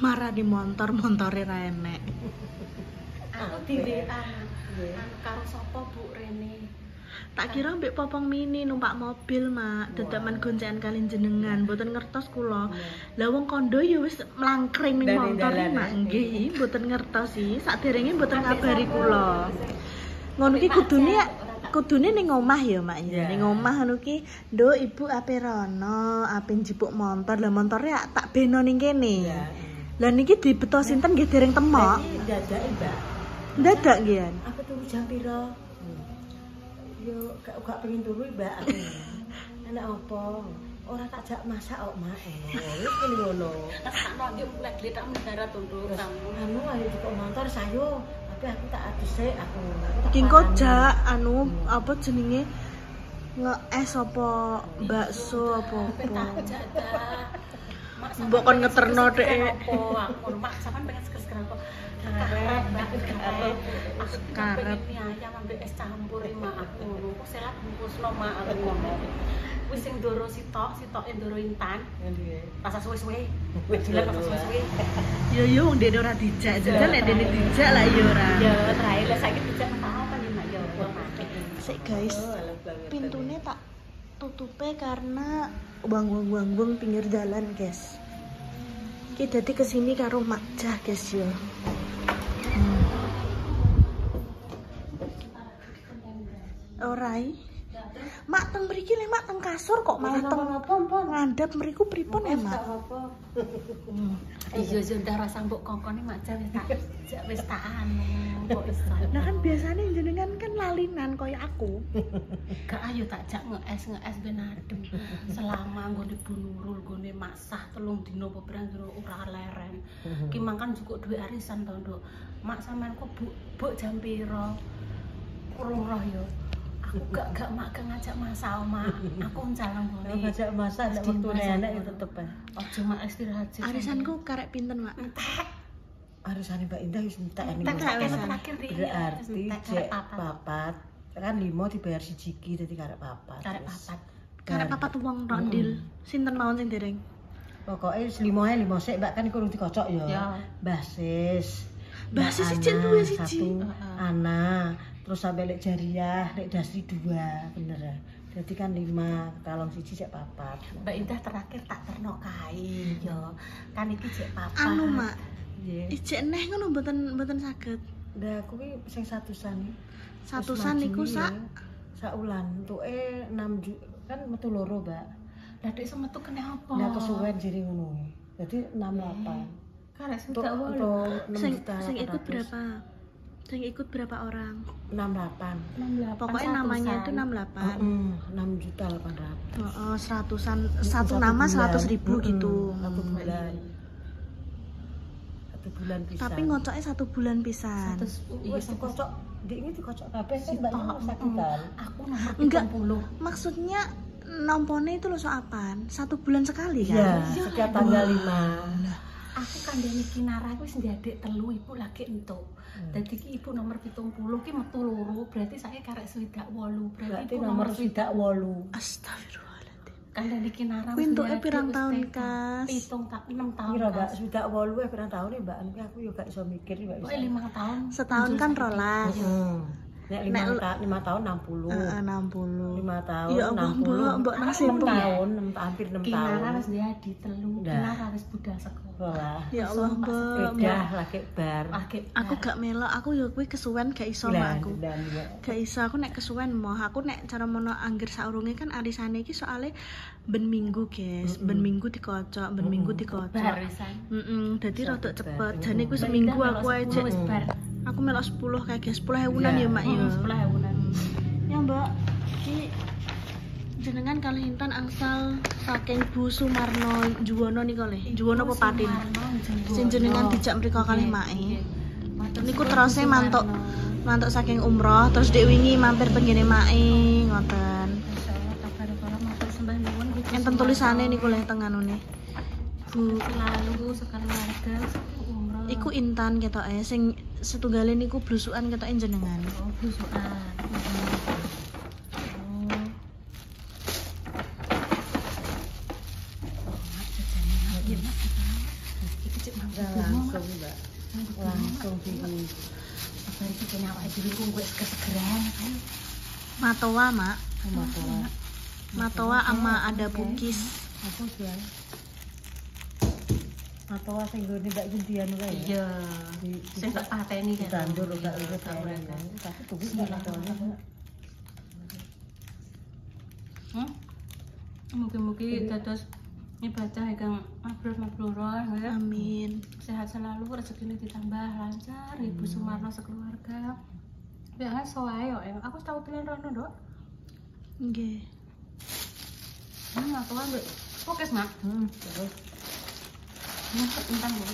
Marah di montore ra enek. Aku dhewean karo sapa Bu Rene. Tak kira mbek Popong Mini numpak mobil, Mak. Dedaman goncengan kalian jenengan, mboten ngertos kula. Lah wong kondo ya wis mlangkring ning motor iki, Mak. Nggih, mboten ngertos sih. Saderenge mboten ngabari kula. Ngono ki kudune ning omah ya, Mak. Ning omah ngono ki, "Nduk, Ibu ape rono, ape njupuk motor." Lah montore tak beno ning kene. Lah niki dibeto sinten nggih dereng temok. Dadak, Mbak. Dadak nggih. Aku turu jam piro? Yo gak pengen turu, Mbak. Enak apa? Ora tak jak masak kok, Mak. Wis kene ngono. Sakno yo lek tak mendarat untuk kamu. Anu ayo dikok motor sayo, tapi aku tak adus aku. King kojak anu apa jenenge ngees apa bakso apa. Mbok kon ngeterno dek. Aku mak sampean pengen seger-seger kok. Karep ayam ambek es campur mak aku ngono. Kok selat bungkusno mak aku ngono. Wis sing ndoro sitoke ndoro intan. Rasa suwe-suwe. Jelas rasa suwe-suwe. Yo wong dene ora dijak, jajal nek dene dijak lah yo ora. Ya terakhir lah saiki dijak mentah kan ya mak yo. Sik guys. Pintune tak tutupe karena wang pinggir jalan, guys. Kita dadi kesini karo Makjah, guys yo. Orai. Mak teng mriki le Mak teng kasur kok malah teng ngandhap mriku pripun ya, Mak? Iya yo ndak rasa mbok kongkone mak wis tak anu kok iso. Nah kan biasanya jenengan kan lalinan koyo aku. Gak ayo tak jak ngees ben adem. Selama nggone Bu Nurul nggone maksah 3 dina apa pirang dina ora leren. Ki mangkan cukup duit arisan to, Nduk. Mak sampean kok Bu jam piro? Urung roh yo. Aku gak mak ngajak masak, Mak. Aku njaleng gone. Ngajak masak nek wektune enek ya tetep ae. Ojo mak istirahat sih. Arisanku karek pinten, Mak? Entek. Arisane Mbak Indah wis entek ini. Terakhir Berarti cek papat. Kan 5 dibayar siji iki dadi karek papat. Karek papat wong tok ndil. Sinten mawon sing dereng? Pokoke 5 ae 5 sik Mbak kan iku urung dikocok ya. Basis. Basis siji duwe siji. Ana, terus sampai lek jariah, lek dasri 2, bener ya. Jadi kan 5, kalong siji cek papat. Mbak Indah terakhir tak terno kain yo. Kan iki cek papat. Anu, Mak. Nggih. Ijek neh ngono mboten saged. Lah aku ki sing satusan. Satusan niku sak ulan. Entuke 6 juta kan metu loro, Mbak. Lah dek semetu kene apa? Lah kesuwen jere ngono. Jadi 68. Karek Untuk sudah wae. 6 juta. Sing ikut berapa? Sing ikut berapa orang? 68. Pokoknya namanya itu 68. 6 juta 800. Heeh, seratusan satu nama 100.000 gitu. 1 bulan. 1 bulan pisan. Tapi ngocoknya 1 bulan pisan. Wis dikocok, ini dikocok kabeh kan Mbak Indah sakitan. Aku nomor 70. Enggak. Maksudnya nompone itu loh soapan 1 bulan sekali kan? Iya, setiap tanggal 5. Aku kandhane Kinara wis ndadek 3 ibu lagi entuk. Dadi ki ibu nomor 70 ki metu loro, berarti saya karek 28. Berarti nomor 28. Astagfirullahaladzim. Kandhane Kinara Kuwi entuke pirang tahun, Kas? 6 tahun. Kira Mbak 28 pirang tahun ya Mbak, Mbak aku yo gak iso mikir Mbak. Pokoke 5 tahun. Setahun kan rolas. Nek 5 tahun 60. 60. 5 tahun Ya Allah, 60. Mbak nasib 6 tahun, hampir 6 tahun. Kinara wis ndadi 3. Kinara wis budal sekolah. Ya Allah, Mbak. Udah lagi bar. Aku gak melok, aku ya kuwi kesuwen gak iso mak aku. Gak iso aku nek kesuwen moh. Aku nek cara mono angger saurunge kan arisane iki soalnya ben minggu, guys. Ben minggu dikocok, ben minggu dikocok. Dadi rada cepet. Jane kuwi seminggu aku aja wis bar. Aku melok 10 kayak 10.000-an ya, Mak ya. 10.000-an. Ya, Mbak. Iki jenengan kali Intan angsal saking Bu Sumarno Juwono niku le. Juwono apa Patin? Sing jenengan dijak mriko kali Mae. Niku terusé mantuk saking umroh, terus dek wingi mampir penggene Mae, ngoten. Enten tulisane niku le teng anune. Bu Lalu sekali warga umroh. Iku Intan ketoke sing setunggale niku blusukan ketoke jenengan. Oh, blusukan. langsung Mbak. Langsung sini. Apa iki kene awake dhewe ku wis kesegeran ayo. Matoa, Mak. Matoa. Matoa sama ada bukis. Aku jual. Matoa sing nggone Mbak Jundian wae. Iya. Sing tak pateni kan. Ditandur gak urip kan. Tapi bukis Mbak Matoa. Mugi-mugi dados ibadah ingkang mabrur-mabruron ya. Amin. Sehat selalu, rezekine ditambah lancar, Ibu Sumarno sekeluarga. Ya soae yo, aku tahu pilihan rono, Dok. Nggih. Aku ambek fokus, Mak. Terus Nyempet entan, Bu.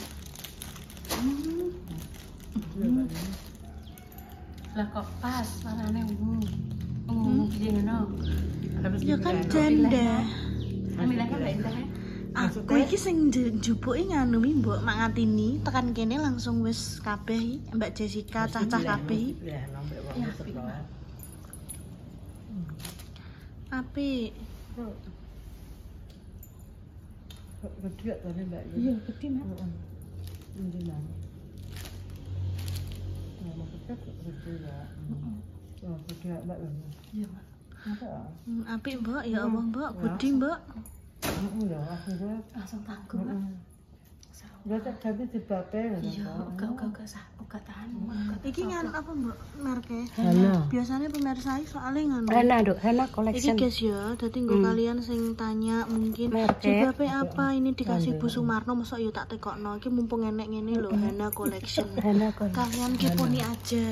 Lah kok pas warnane piye ngono. Ya kan janda. Ambilane lek endah. Aku iki sing njupuki nganu mi Mbok Mak Ngatini tekan kene langsung wis kabeh Mbak Jessica cacah kabeh. ya nambah wong sekolah. Apik. Gede kan Mbak? Iya, gede, Mak. Ini Mbak. Nah, maksudnya gede ya. Oh, gede Mbak. Iya, Mak. Apik Mbok, ya Allah Mbok, gede Mbok. Ya, aku gue Langsung tanggung, Mak. udah tak habis dipakai. Iya, uga tahan. Iki nganu apa Mbok merke? Hana. Biasanya pemirsa soalnya nganu. Hana, Dok. Hana Iki collection. guys ya, dadi nggo kalian sing tanya mungkin Merek. sebabnya apa ini dikasih Bu Sumarno masa yo tak tekokno iki mumpung enek ngene lho Hana collection. Hana collection. Kalian keponi aja.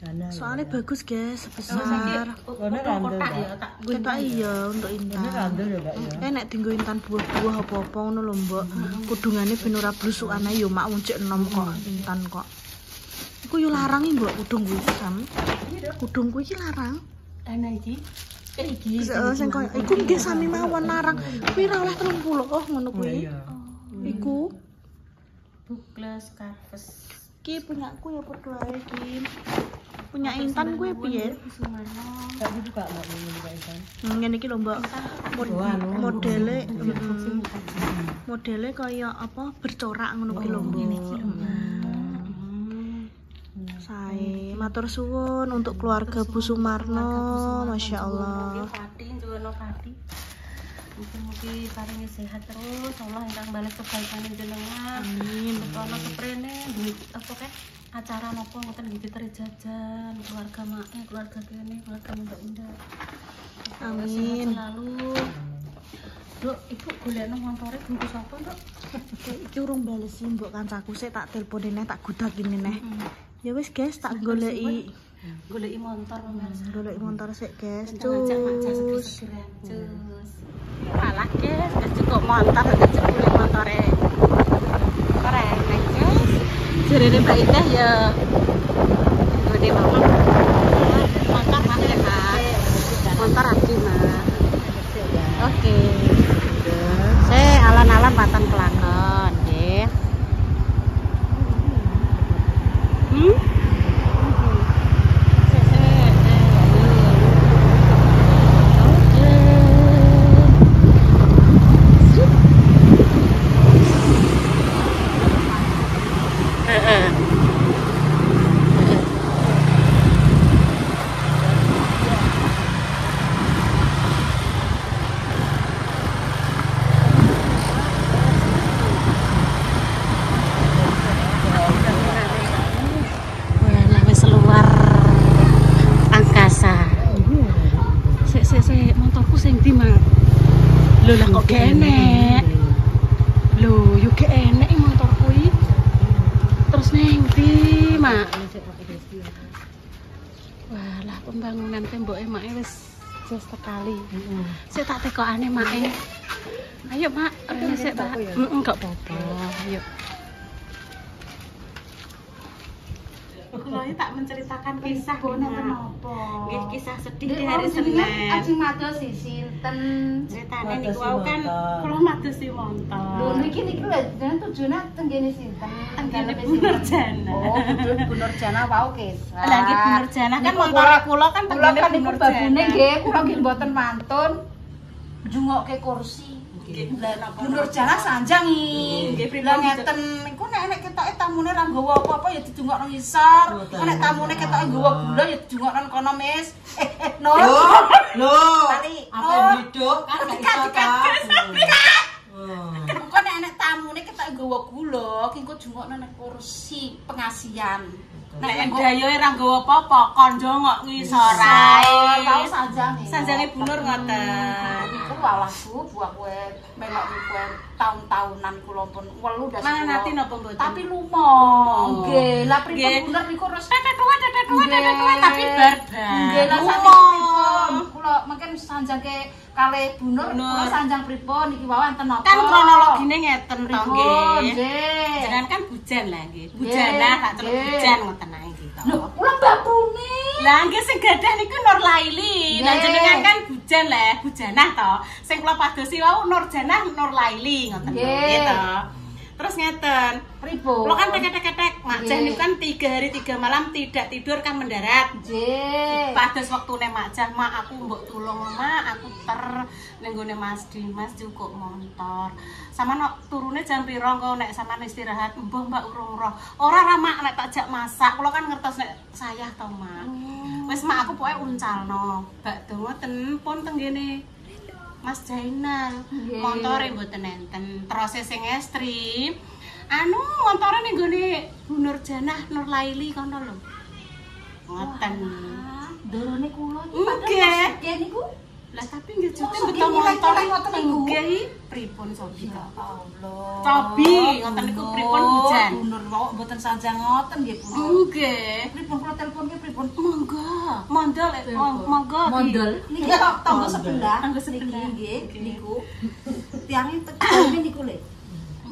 Hana. Soalnya bagus guys, sebesar Kotak ya, tak kita iya untuk Ini intan. kandel ya, Mbak ya. Nek dienggo intan buah-buah apa-apa ngono lho, Mbok. Kudungane ben ora blusukan ae yo mak uncik enom kok intan kok. Iku yo larang iki, Mbok, kudung kuwi sam. Kudungku iki larang. Dana iki. Iki. Sing koyo iku nggih sami mawon larang. Kuwi ra oleh 30 ngono kuwi. Iku Bukles Carves. iki punyaku ya padha ae iki. Punya intan kuwi piye? Sumarno. Mbak buka Mbak ini Mbak Intan. Ngene iki lho, Mbok. Modele modele kaya apa bercorak ngono kuwi lho, Mbok. Sae, matur suwun untuk keluarga Bu Sumarno, Masya Allah. Pati njono pati. Mungkin paringi sehat terus, Allah ingkang bales kebaikan jenengan. Amin. Ono keprene duit apa kae? Acara napa ngoten nggih jajan keluarga make, keluarga kene, keluarga Mbak Indah. Amin. Selalu. Dok, Ibu golekno montore bungkus apa, Dok? Iki urung balesi mbok kancaku sik tak telepone neh tak gudagine neh. Ya wis guys, tak goleki Motor pemirsa. goleki motor sik guys. Ngajak Mak Jas Cus. seger-segeran. Cus. Alah guys, wis cukup motor jebule motore. Keren guys. Jarene Mbak Indah ya gede banget. Motor masih Mak. Motor aki Mak. Oke. Saya alan-alan Patan Kelakon nggih. Motorku sing ndi, Mak? Lho lah kok enek. Lho, yo ge enek motorku iki. Terus neng ndi, Mak? Walah, pembangunan temboke Mak wis jos sekali. Sik tak tekokane Mak. Ayo, Mak, rene sik tak. Enggak apa-apa. Ayo. Kalau ini tak menceritakan kisah kenapa? Nggih kisah sedih di hari Senin. Ajeng mados si sinten Ceritane niku wau kan kula madosi montor. lho niki lho jeneng tujuane tenggene sinten? Tenggene Bu Nurjana. Oh, Bu Nurjana wau kisah. Lah nggih Bu Nurjana kan montor kula kan Kula tenggene kan Bu niku Nurjana. babune nggih kula nggih mboten mantun njungokke kursi. Lah napa Bunur Jana sanjang iki. Nggih, Lah pripun ngeten niku nek ketoke tamune ra nggawa apa-apa ya didungokno ngisor. Nek tamune ketoke nggawa gula ya didungokno kono, Mis. Nur. Loh. Tali. Apa hidup kan gak iso ta. Engko nek tamune ketoke nggawa gula, ki engko dungokno nek kursi pengasian. nek dayoe ra nggawa apa-apa, kandha kok ngisor ae. Tau sanjange. Sanjange Bunur ngoten. Iku walahu buah kowe melok kowe taun-taunan kula pun welu ndas. Manganati napa mboten? Tapi lumo. Nggih, lah pripun Bunur niku terus tetet tapi bar. Nggih, lah sakniki pripun? Kula mungkin sanjange kalih Bunur, kula sanjang pripun iki wae enten napa? Kan kronologine ngeten to nggih. Nggih. Jenengan kan bujan lah nggih. Bujanah tak celuk bujan ngoten ae gitu. Lho, kula babune. Lah nggih sing gadah niku Nur Laili. Lah jenengan kan bujan lah, bujanah to. Sing kula padosi wau Nur Janah, Nur Laili ngoten nggih to. Terus ngeten, Pripun? kula kan tek-tek Mak Jah niku kan 3 hari 3 malam tidak tidur kan mendarat. Nggih. Pados wektune Mak Jah, Mak aku mbok tulung Mak, aku ning gone Mas Dimas cukup montor. Sama nok turune jam pira engko nek sampean istirahat, mbah Mbak urung roh. Ora ra Mak nek takjak masak, kula kan ngertos nek sayah to Mak. Wis Mak aku pokoke uncalno. Bakdo ngoten pun teng ngene Mas Jainal, montore mboten enten. Terus sing estri, anu montore ning gone Bunur Janah Nur Laili kono lho. Ngoten. Dorone kula Nggih. nggih niku. Lah tapi nggih jute Masa betul nggih montore nilai-nilai ngoten niku? nggih pripun sobi to. Allah. Cobi ngoten niku pripun hujan. Bunur wae mboten sanjang ngoten nggih, Bu. Nggih. Pripun kula telepon ki pripun? Monggo. Mondol monggo. Niki tok tangga sebelah. Tangga sebelah. Nggih, niku. Tiange tekane niku lho.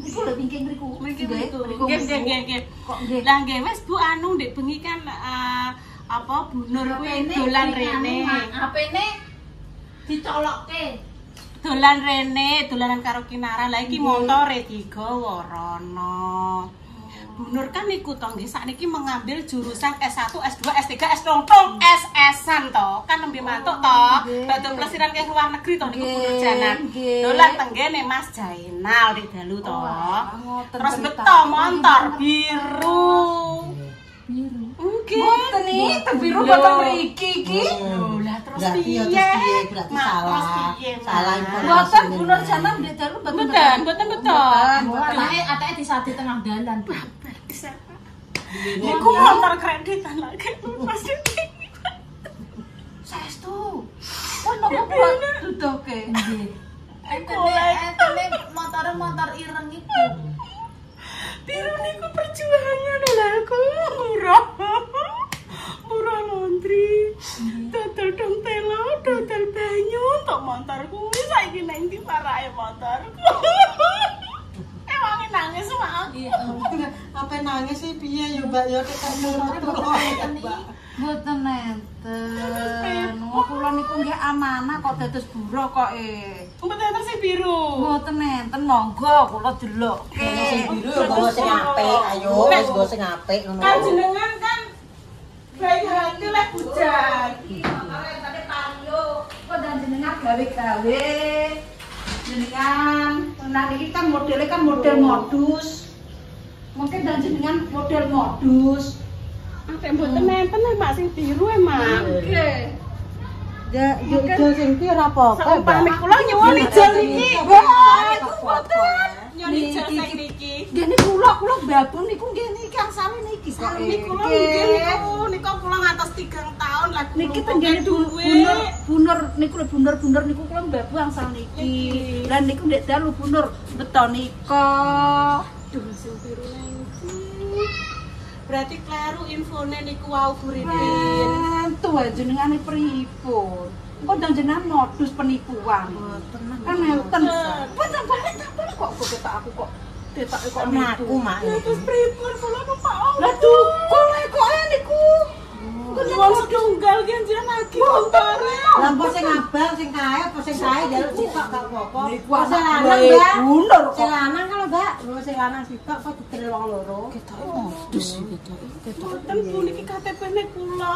Niku lho wingking mriku. Nggih nggih. Kok nggih. Lah nggih wis Bu anu ndek bengi kan apa Bunur kuwi dolan rene. HP-ne dicolokke. Dolan rene, dolanan karo Kinara. Lah iki montore digawa rono. Bunur kan niku to nggih sakniki mengambil jurusan S1, S2, S3, S2, SS-an to. Kan nembe mantuk to. Badhe plesiran ke luar negeri to niku Bunur Janah. Dolan tenggene Mas Jainal di dalu to. Terus beto montor biru. Biru. Nggih. Mboten iki biru boten mriki iki. Lah terus Berarti piye? ya terus piye? Berarti Mak, salah. terus piye, Mak? Salah informasi. Boten Bunur Janah ndek dalu boten. Mboten betul. Atake disadi tengah dalan. Iku motor kreditan lagi Mas Diki. Saestu. Kok nopo buat dudoke? Nggih. Entene motor ireng iku. Biru niku perjuangan lho murah. Murah laundry. Dodol dong telo, dodol banyu untuk motor kuwi saiki nang ndi parake motorku. Ewange nangis mak. Apa nangis sih piye ya Mbak ya ketemu Mboten nenten. Kula niku nggih amanah kok dados buruh kok Mboten terus biru. Mboten nenten monggo kula delokke. sing biru ya bawa sing apik ayo wis bawa sing apik ngono. Kan jenengan kan baik hati lek hujan. Kok jenengan gawe-gawe. Jenengan nah iki kan modele kan model modus. Mungkin dan jenengan model modus. Apa mboten nenten Mak sing biru Mak. Nggih. Ya yo sing ki ora apa-apa. Saupami kula nyuwun ijol iki. Wah, niku mboten. Nyuwun ijol sing niki. Nggih niku kula babon niku nggih niki angsale niki. Salmi kula nggih niku kula ngantos 3 tahun lah. Niki tenggene bunur niku lho bunur niku kula mbabu angsal niki. Lah niku ndek dalu bunur beto nika. Duh sing biru iki. Berarti kleru infone niku wau Buridin. Tuh jenengane pripun? Kok jenengan modus penipuan. Kan nenten. Boten balik kok ketok aku kok ketok kok Aku mak. Terus pripun kula numpak Allah. Lah dukul kok niku. Wong setunggal ki anjen lagi montore. Lah apa sing abang sing kae apa sing kae jaluk sitok gak apa-apa. Niku Sing lanang wae Mbak. bunur Sing kok. lanang kalau Mbak, sing lanang sitok kok diteril wong loro. Ketoke modus ketoke. Mboten puniki KTP-ne kula.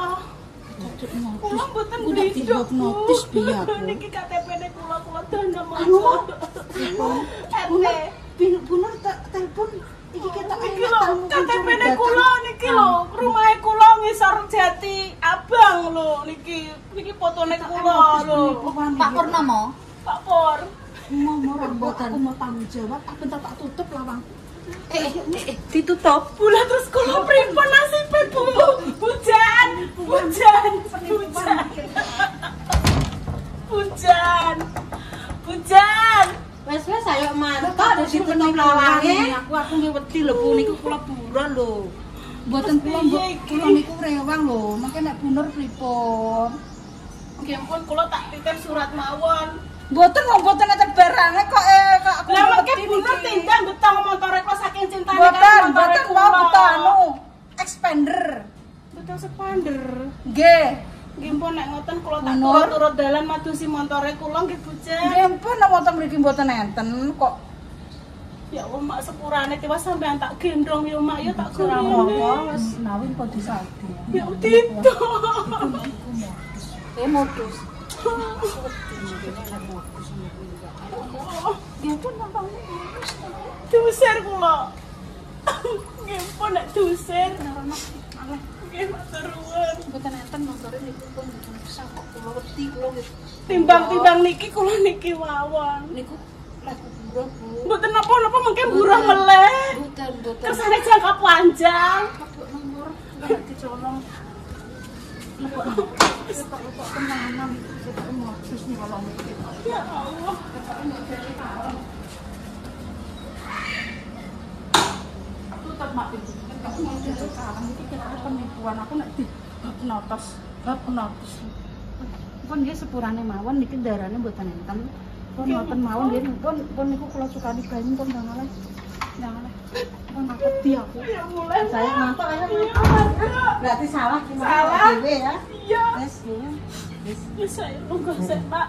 Kula mboten udah dihipnotis piye aku. Niki KTP-ne kula dana Anu, RT. Bener telepon iki ketok Iki lho, KTP-ne kula niki lho, rumahe kula ngisor Jati Abang lho niki. Niki fotone kula lho. Pak Purnomo. Pak Pur. Ngomong aku mau tanggung jawab, aku bentar tak tutup lawang. Ditutup. Pula terus kula pripun nasibe Bu? Hujan. Wes ayo mantap ditutup lawange. Aku ngewedi lho Bu niku kula buron lho. Mboten kula niku rewang lho, mangke nek bener pripun? Nggih ampun kula tak titip surat mawon. Mboten mboten enten barange kok aku. Lah mengke bener tindak betang motore kok saking cintane Mboten mau beto anu expander. Betul sepander. Nggih. Nggih ampun nek ngoten kula tak Nur. turut dalan madosi montore kula nggih Bujan. Nggih ampun nek wonten mriki mboten enten kok. Ya Allah mak sepurane tiwas sampean tak gendong ya mak ya tak Ora gendong. apa-apa wis nawin kok disadi. Ya Tito. Modus. Nggih pun nampaknya diusir kula. Nggih pun nek diusir. Nggih matur nuwun. Mboten enten montore niku pun bisa kok kula wedi kula nggih. Timbang-timbang niki kula niki mawon. Niku lek buruh Bu. Mboten napa-napa mengke buruh meleh. Mboten. Kersane jangka panjang. Kabuk nomor enggak dicolong. Lebok tenanan kita modus nih kalau mikir. Ya Allah. Tutup mak pintu. Aku mau jalan sekarang iki kira penipuan aku nek di bab notos. Pun nggih sepurane mawon niki darane mboten enten. Pun ngoten mawon nggih pun niku kula sukani banyu pun jangan oleh. Pun tak wedi aku. Ya mulai Saya mantap ayo. Berarti salah cuma Salah. dhewe ya. Iya. Wes ya. Ya saya lunga sik, Pak.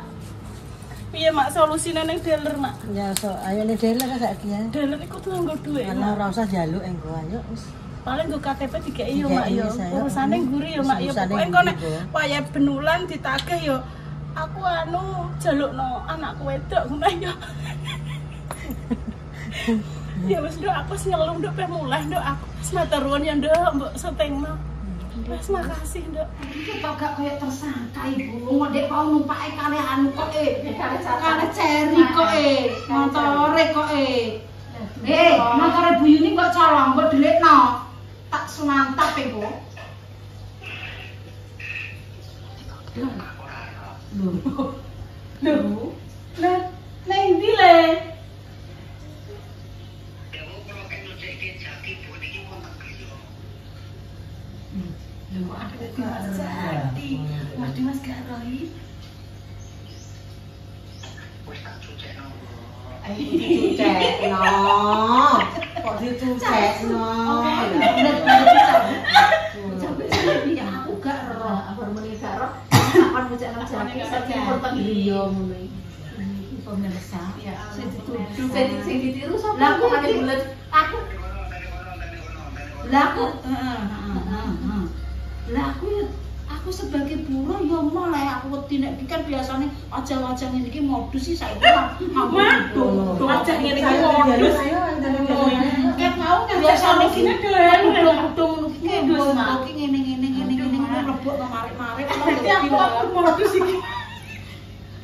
Piye mak solusine ning dealer, Mak? Ya so ayo nih dealer saiki ya. Dealer iku tuh nggo dhuwit. Ana ora usah njaluk engko ayo wis. Paling nggo KTP dikeki yo, Mak Dikeki, yo. saya. Urusane nguri yo, Mak yo. Urusane Pokoke engko nek nguri, Bu. wayah benulan ditagih yo. Aku anu jalukno anakku wedok ngono yo. Ya wis Nduk, aku wis ngelum Nduk pe mulai Nduk. Aku wis matur nuwun ya Nduk, mbok setengno. Wis makasih Nduk. Iki kok gak koyo tersangka Ibu. Ndek mau numpake kali anu kok kali ceri kok motore kok motore Bu Yuni kok colong kok delikno. Tak sunantap Bu. Lho. Lah, neng ndi le? Mas Garoi. Dicucekno. Kok dicucekno. Ya aku gak ero, aku muni gak ero. Kapan bocah jati saja iya ngono iki. Pemirsa, sing dituduh, sing ditiru sapa? Lah aku kate bulet. Aku sebagai buruh ya mulai aku wedi nek iki kan biasane aja-aja ngene iki modus sih saiki Waduh, aja ngene iki modus. Ket mau Biasane sine dolen. Udung-udung iki ngene mlebok to marik-marik Berarti aku modus iki.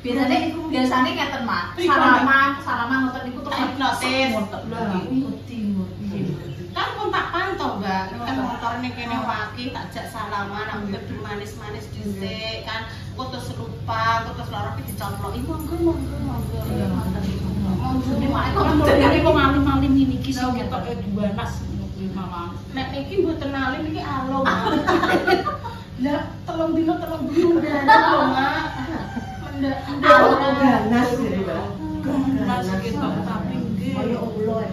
Biasane ngeten Mak. Salaman ngoten niku terus Hipnotis. Lah, wedi. Kan pun tak pantau, Mbak. Kan motornya kene waki tak jak salaman, aku kudu manis-manis dhisik kan. Kok terus lupa, kok terus lara dicomploki. Monggo. Iya, monggo. Nek kok malim-malim ngene iki sing ketok duanas kuwi malah. Nek iki mboten alim iki alo, Mak. Lah, telung dino telung dino lho, Mak. Mendak Ganas ya, Mbak. ganas gitu tapi nggih. Kaya Allah.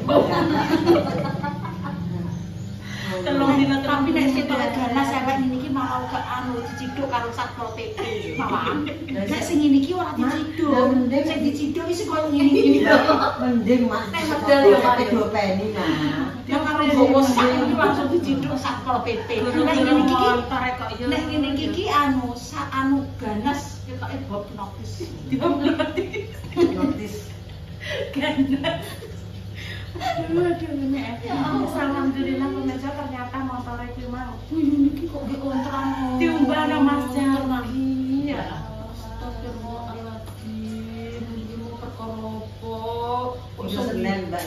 Telung dino Tapi nek ketok ganas sampe ngene iki malah gak anu diciduk karo Satpol PP. Malah. Nek sing ngene iki ora diciduk. Sing diciduk iki koyo ngene iki. Mending Mas. Nek medal ya mari dopeni nah. Dia karo gowo sak iki langsung diciduk Satpol PP. Nek ngene iki anu sak anu ganas ketoke Bob notis. Notis. Ganas. Aduh nek. Alhamdulillah pemirsa ternyata motor iki mau. Niki kok ge kontran. Diumbano Mas Jar. Iya. Astagfirullahaladzim. Iki mau perkara opo? Yo Senin Mbak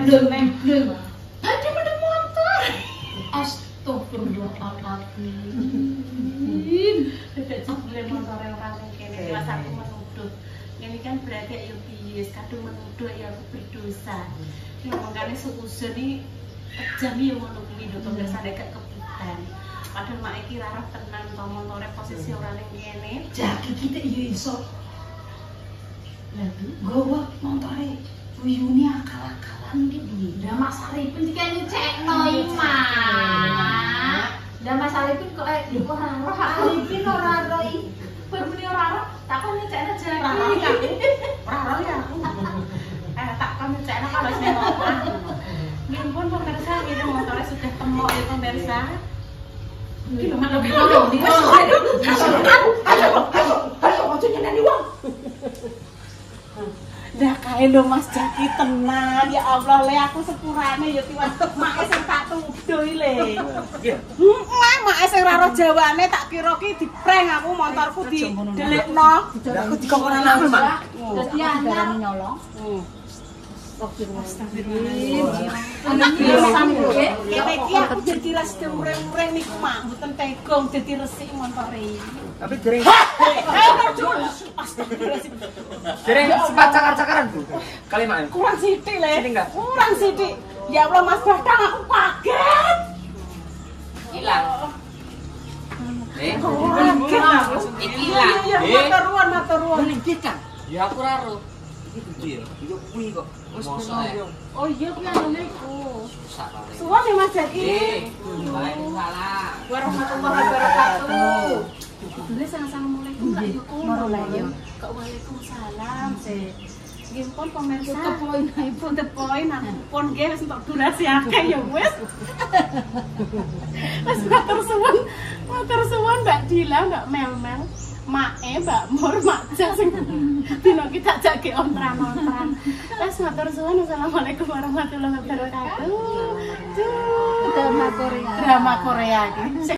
Senin. Ada pada motor. Astagfirullahaladzim. Tidak jebule motor yang orang kene kelas aku menuduh. Ini kan berarti ayo bias kadung menuduh ya aku berdosa. Ya makanya seuzur ini kejam ya ngono kuwi lho pemirsa nek kekebutan. Padahal mak iki rarah tenan to motore posisi ora ning kene. Jaki kita iya iso. Gowo montore uyune akal-akalan iki piye? Lah Mas Arifin iki nyecekno iki, Mak. Lah Mas Arifin kok ora roh Arifin ora roh iki. Bermuni ora roh, tak kon nyecekno Jaki. Ora roh ya aku. Tak kon nyecekno kalau sing ngomong. Nggih pun pemirsa ini motornya sudah temok ya pemirsa. Iki lho malah bingung. Ayo ojo nyeneni wong. Lah kae lho Mas Jaki tenan ya Allah le aku sepurane ya tiwas make sing tak tuduh le. Nggih. Make sing ora roh jawane tak kira ki diprank aku motorku didelikno. Aku dikokoran aku, Mbak. Dadi andarane nyolong. Astagfirullahaladzim. Kene iki aku dadi ras mureng-mureng niku mak mboten tegong dadi resik montore. Tapi dereng Astagfirullahaladzim. dereng sempat cakar-cakaran, Bu. Kali mak. Kurang sithik le. Sithik enggak? Kurang sithik. Ya Allah Mas Badang aku kaget. Hilang. Kaget aku. Iki Iya, matur nuwun. Ya aku ora ro. Iki gede ya. Iki kuwi kok. Mosok ya. Oh iya kuwi anune iku. Sak kali. Suwun ya Mas Jaki. Waalaikumsalam. Warahmatullahi wabarakatuh. Dulu assalamualaikum Kak Yuku. Kak waalaikumsalam. Nggih pun pemirsa. The point aku pun nggih wis entuk durasi akeh ya wis. Wis matur suwun Mbak Dila, Mbak Mel. Mae, Mbak Mur, Mak Jas sing dino kita jake ontran-ontran. Wis matur suwun. Assalamualaikum warahmatullahi wabarakatuh. Drama Korea iki.